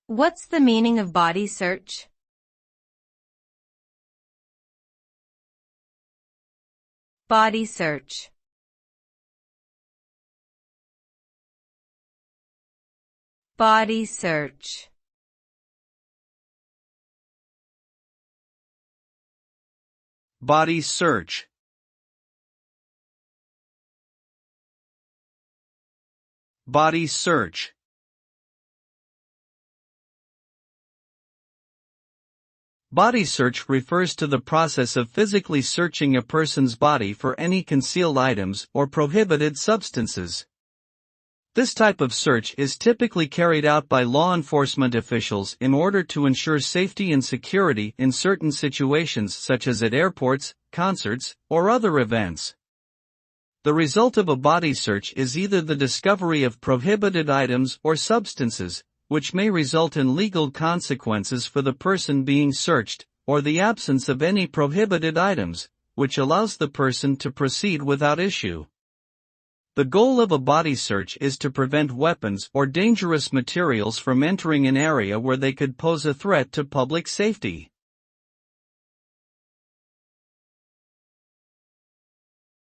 What's the meaning of body search? Body search. Body search. Body search. Body search. Body search refers to the process of physically searching a person's body for any concealed items or prohibited substances. This type of search is typically carried out by law enforcement officials in order to ensure safety and security in certain situations such as at airports, concerts, or other events. The result of a body search is either the discovery of prohibited items or substances, which may result in legal consequences for the person being searched, or the absence of any prohibited items, which allows the person to proceed without issue. The goal of a body search is to prevent weapons or dangerous materials from entering an area where they could pose a threat to public safety.